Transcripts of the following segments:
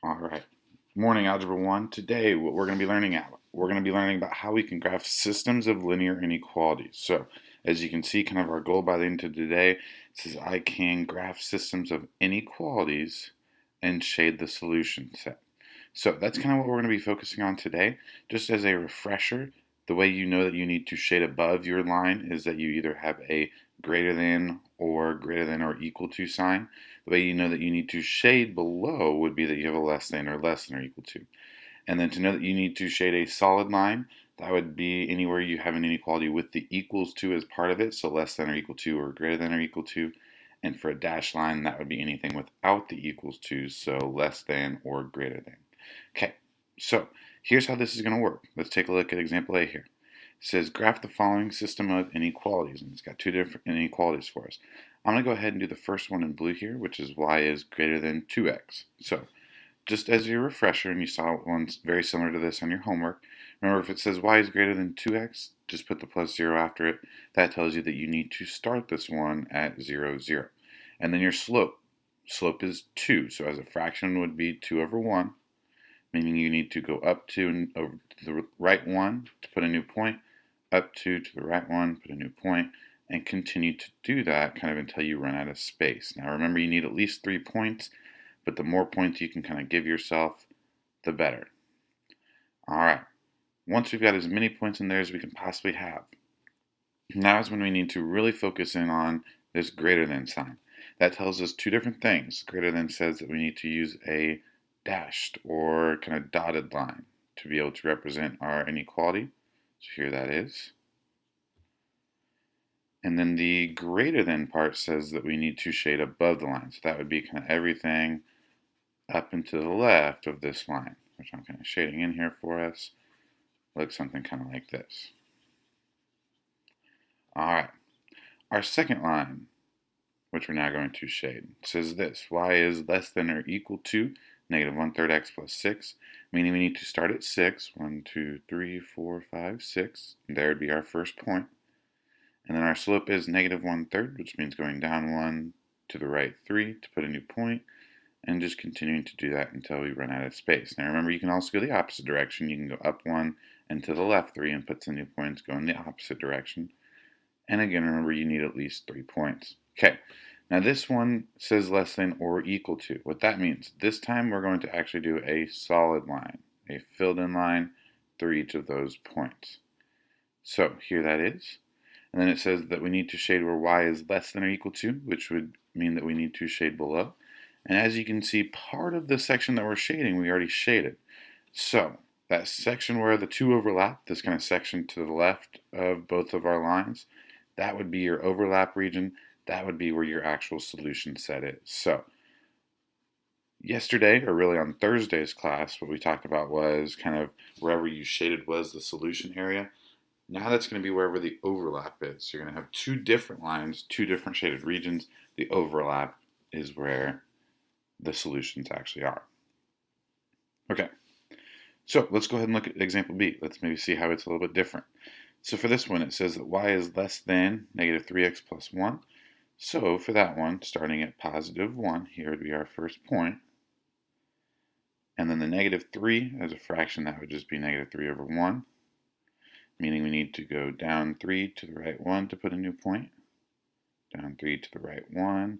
All right. Morning, Algebra 1. Today, what we're going to be learning about how we can graph systems of linear inequalities. So, as you can see, kind of our goal by the end of today says I can graph systems of inequalities and shade the solution set. So, that's kind of what we're going to be focusing on today. Just as a refresher, the way you know that you need to shade above your line is that you either have a greater than or equal to sign. The way you know that you need to shade below would be that you have a less than or equal to. And then to know that you need to shade a solid line, that would be anywhere you have an inequality with the equals to as part of it, so less than or equal to or greater than or equal to. And for a dashed line, that would be anything without the equals to, so less than or greater than. Okay, so here's how this is going to work. Let's take a look at example A here. It says graph the following system of inequalities, and it's got two different inequalities for us. I'm going to go ahead and do the first one in blue here, which is y is greater than 2x. So just as your refresher, and you saw one very similar to this on your homework, remember if it says y is greater than 2x, just put the plus 0 after it. That tells you that you need to start this one at 0, 0. And then your slope is 2, so as a fraction would be 2 over 1, meaning you need to go up 2 and over to the right 1 to put a new point, up 2 to the right 1, put a new point, and continue to do that kind of until you run out of space. Now remember, you need at least 3 points, but the more points you can kind of give yourself, the better. All right, once we've got as many points in there as we can possibly have, now is when we need to really focus in on this greater than sign. That tells us two different things. Greater than says that we need to use a dashed or kind of dotted line to be able to represent our inequality. So here that is. And then the greater than part says that we need to shade above the line. So that would be kind of everything up and to the left of this line, which I'm kind of shading in here for us. Looks something kind of like this. All right. Our second line, which we're now going to shade, says this: y is less than or equal to negative 1/3 x plus 6, meaning we need to start at 6. 1, 2, 3, 4, 5, 6. There would be our first point. And then our slope is negative 1/3, which means going down 1 to the right 3 to put a new point, and just continuing to do that until we run out of space. Now remember, you can also go the opposite direction. You can go up 1 and to the left 3 and put some new points, go in the opposite direction. And again, remember, you need at least 3 points. Okay, now this one says less than or equal to. What that means, this time we're going to actually do a solid line, a filled in line through each of those points. So here that is. And then it says that we need to shade where y is less than or equal to, which would mean that we need to shade below. And as you can see, part of the section that we're shading, we already shaded. So that section where the two overlap, this kind of section to the left of both of our lines, that would be your overlap region. That would be where your actual solution set is. So yesterday, or really on Thursday's class, what we talked about was kind of wherever you shaded was the solution area. Now that's going to be wherever the overlap is. So you're going to have two different lines, two different shaded regions. The overlap is where the solutions actually are. Okay, so let's go ahead and look at example B. Let's maybe see how it's a little bit different. So for this one, it says that y is less than negative 3x plus 1. So for that one, starting at positive 1, here would be our first point. And then the negative 3 as a fraction, that would just be negative 3 over 1. Meaning we need to go down 3 to the right 1 to put a new point, down 3 to the right 1,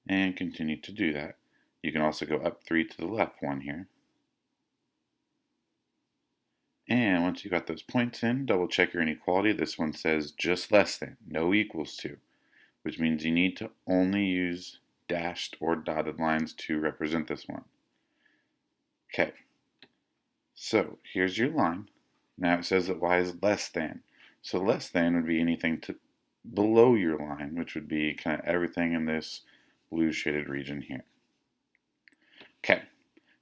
and continue to do that. You can also go up 3 to the left 1 here. And once you got those points in, double check your inequality. This one says just less than, no equals to, which means you need to only use dashed or dotted lines to represent this one. Okay, so here's your line. Now it says that y is less than. So less than would be anything below your line, which would be kind of everything in this blue shaded region here. Okay,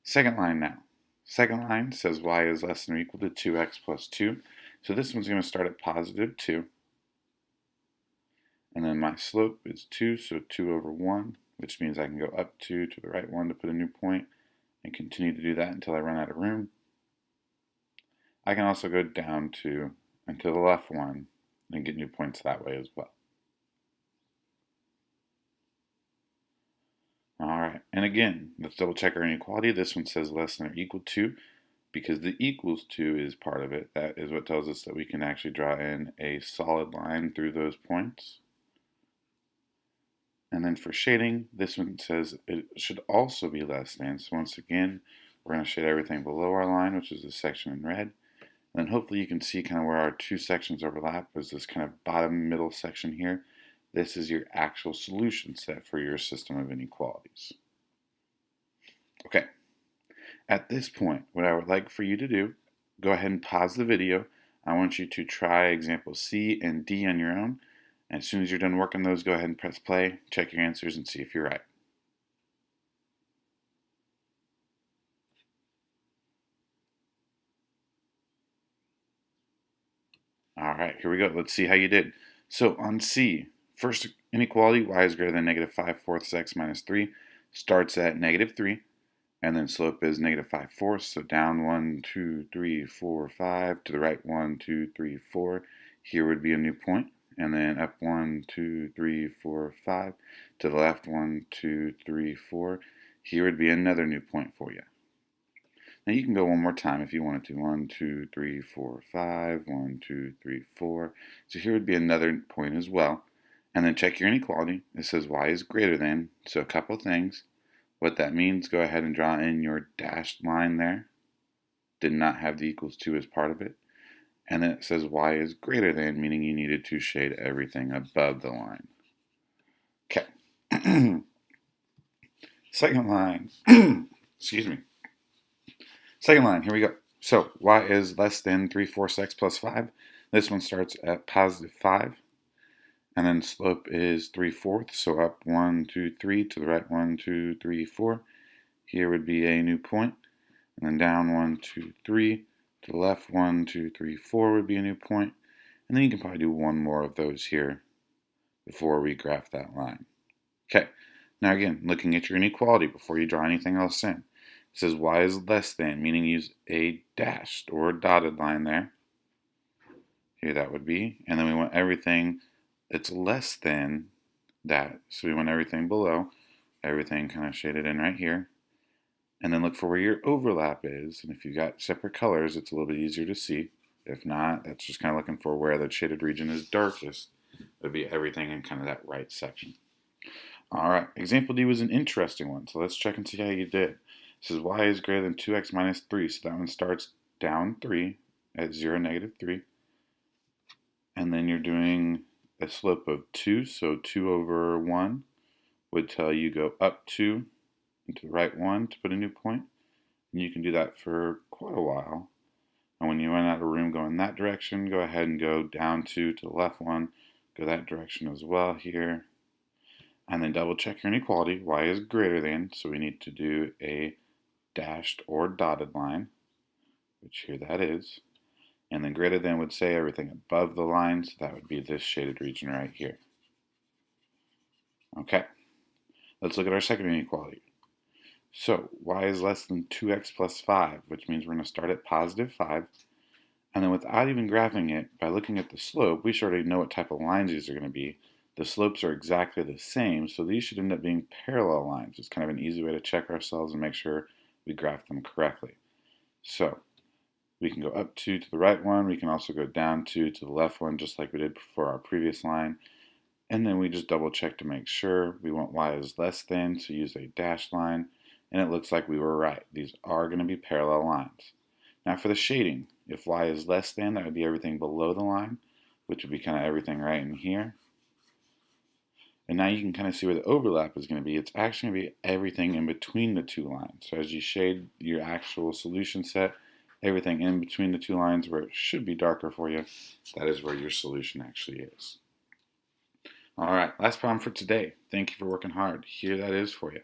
second line now. Second line says y is less than or equal to 2x plus 2. So this one's going to start at positive 2. And then my slope is 2, so 2 over 1, which means I can go up 2 to the right 1 to put a new point and continue to do that until I run out of room. I can also go down 2 and to the left 1 and get new points that way as well. All right. right, and again, let's double check our inequality. This one says less than or equal to, because the equals to is part of it. That is what tells us that we can actually draw in a solid line through those points. And then for shading, this one says it should also be less than. So once again, we're going to shade everything below our line, which is this section in red. And then hopefully you can see kind of where our two sections overlap is this kind of bottom middle section here. This is your actual solution set for your system of inequalities. Okay, at this point, what I would like for you to do, go ahead and pause the video. I want you to try examples C and D on your own. And as soon as you're done working those, go ahead and press play, check your answers, and see if you're right. All right, here we go. Let's see how you did. So on C, first inequality, y is greater than negative 5/4 x minus 3, starts at negative 3, and then slope is negative 5/4. So down 1, 2, 3, 4, 5, to the right 1, 2, 3, 4. Here would be a new point. And then up 1, 2, 3, 4, 5. To the left 1, 2, 3, 4. Here would be another new point for you. Now you can go one more time if you wanted to. 1, 2, 3, 4, 5. 1, 2, 3, 4. So here would be another point as well. And then check your inequality. It says y is greater than. So a couple things. What that means, go ahead and draw in your dashed line there. Did not have the equals to as part of it. And then it says y is greater than, meaning you needed to shade everything above the line. Okay. Second line. Excuse me. Second line, here we go. So y is less than 3/4 x plus 5. This one starts at positive 5. And then slope is 3/4. So up 1, 2, 3. To the right 1, 2, 3, 4. Here would be a new point. And then down 1, 2, 3. To the left, 1, 2, 3, 4 would be a new point. And then you can probably do one more of those here before we graph that line. Okay, now again, looking at your inequality before you draw anything else in. It says y is less than, meaning use a dashed or a dotted line there. Here that would be. And then we want everything that's less than that. So we want everything below, everything kind of shaded in right here. And then look for where your overlap is. And if you've got separate colors, it's a little bit easier to see. If not, that's just kind of looking for where the shaded region is darkest. It would be everything in kind of that right section. All right, example D was an interesting one. So let's check and see how you did. It says y is greater than 2x minus 3. So that one starts down 3 at 0, negative 3. And then you're doing a slope of 2. So 2 over 1 would tell you go up 2. To the right 1 to put a new point. And you can do that for quite a while. And when you run out of room going that direction, go ahead and go down 2 to the left 1, go that direction as well here. And then double check your inequality. Y is greater than, so we need to do a dashed or dotted line, which here that is. And then greater than would say everything above the line, so that would be this shaded region right here. Okay, let's look at our second inequality. So y is less than 2x plus 5, which means we're going to start at positive 5. And then without even graphing it, by looking at the slope, we should already know what type of lines these are going to be. The slopes are exactly the same, so these should end up being parallel lines. It's kind of an easy way to check ourselves and make sure we graph them correctly. So we can go up 2 to the right 1. We can also go down 2 to the left 1, just like we did for our previous line. And then we just double check to make sure. We want y is less than, so use a dashed line. And it looks like we were right. These are going to be parallel lines. Now for the shading, if y is less than, that would be everything below the line, which would be kind of everything right in here. And now you can kind of see where the overlap is going to be. It's actually going to be everything in between the two lines. So as you shade your actual solution set, everything in between the two lines where it should be darker for you, that is where your solution actually is. All right, last problem for today. Thank you for working hard. Here that is for you.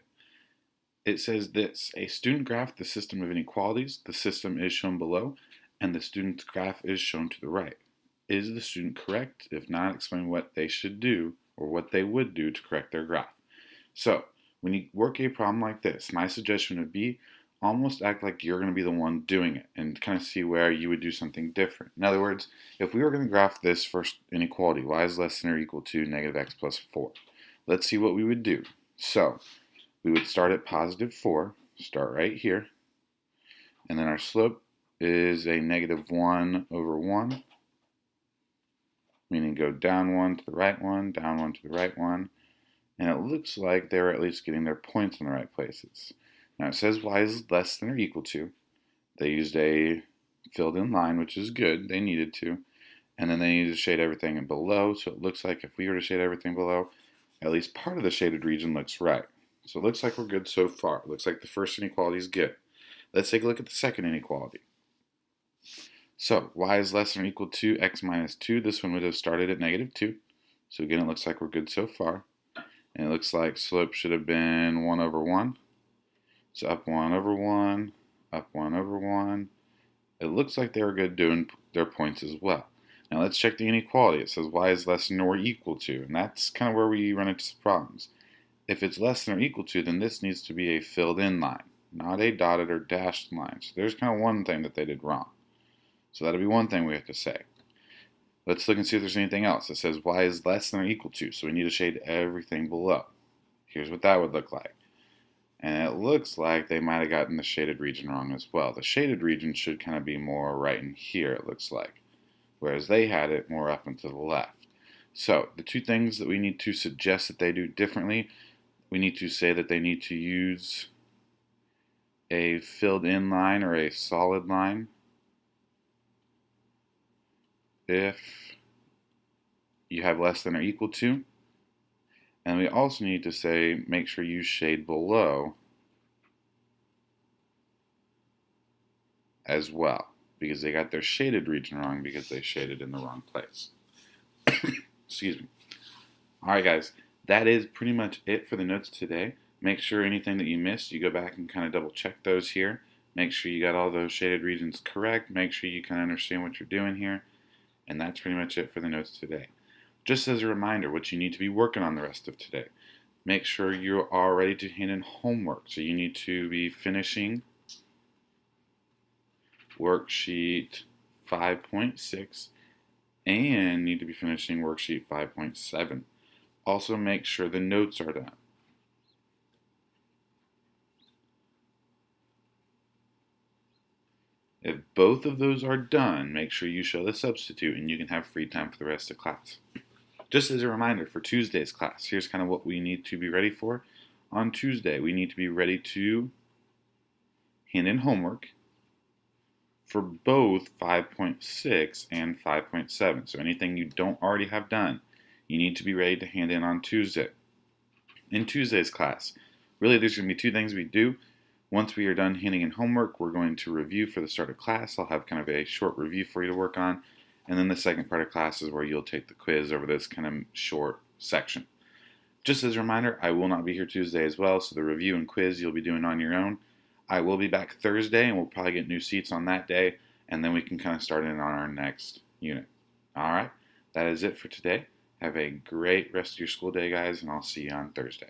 It says this: a student graphed the system of inequalities. The system is shown below, and the student's graph is shown to the right. Is the student correct? If not, explain what they should do or what they would do to correct their graph. So, when you work a problem like this, my suggestion would be almost act like you're going to be the one doing it and kind of see where you would do something different. In other words, if we were going to graph this first inequality, y is less than or equal to negative x plus 4, let's see what we would do. So, we would start at positive 4, start right here, and then our slope is a negative 1 over 1, meaning go down 1 to the right 1, down 1 to the right 1, and it looks like they're at least getting their points in the right places. Now it says y is less than or equal to. They used a filled in line, which is good, they needed to, and then they needed to shade everything below, so it looks like if we were to shade everything below, at least part of the shaded region looks right. So it looks like we're good so far. It looks like the first inequality is good. Let's take a look at the second inequality. So y is less than or equal to x minus 2. This one would have started at negative 2. So again, it looks like we're good so far. And it looks like slope should have been 1 over 1. So up 1 over 1, up 1 over 1. It looks like they were good doing their points as well. Now let's check the inequality. It says y is less than or equal to, and that's kind of where we run into some problems. If it's less than or equal to, then this needs to be a filled in line, not a dotted or dashed line. So there's kind of one thing that they did wrong. So that'll be one thing we have to say. Let's look and see if there's anything else. It says y is less than or equal to, so we need to shade everything below. Here's what that would look like. And it looks like they might have gotten the shaded region wrong as well. The shaded region should kind of be more right in here, it looks like, whereas they had it more up and to the left. So the two things that we need to suggest that they do differently, we need to say that they need to use a filled in line or a solid line if you have less than or equal to. And we also need to say, make sure you shade below as well, because they got their shaded region wrong because they shaded in the wrong place. Excuse me. Alright guys, that is pretty much it for the notes today. Make sure anything that you missed, you go back and kind of double check those here. Make sure you got all those shaded regions correct. Make sure you kind of understand what you're doing here. And that's pretty much it for the notes today. Just as a reminder, what you need to be working on the rest of today. Make sure you are ready to hand in homework. So you need to be finishing worksheet 5.6 and need to be finishing worksheet 5.7. Also make sure the notes are done. If both of those are done, make sure you show the substitute and you can have free time for the rest of class. Just as a reminder, for Tuesday's class, here's kind of what we need to be ready for. On Tuesday, we need to be ready to hand in homework for both 5.6 and 5.7. So anything you don't already have done, you need to be ready to hand in on Tuesday. In Tuesday's class, really there's going to be two things we do. Once we are done handing in homework, we're going to review for the start of class. I'll have kind of a short review for you to work on. And then the second part of class is where you'll take the quiz over this kind of short section. Just as a reminder, I will not be here Tuesday as well, so the review and quiz you'll be doing on your own. I will be back Thursday, and we'll probably get new seats on that day, and then we can kind of start in on our next unit. All right, that is it for today. Have a great rest of your school day, guys, and I'll see you on Thursday.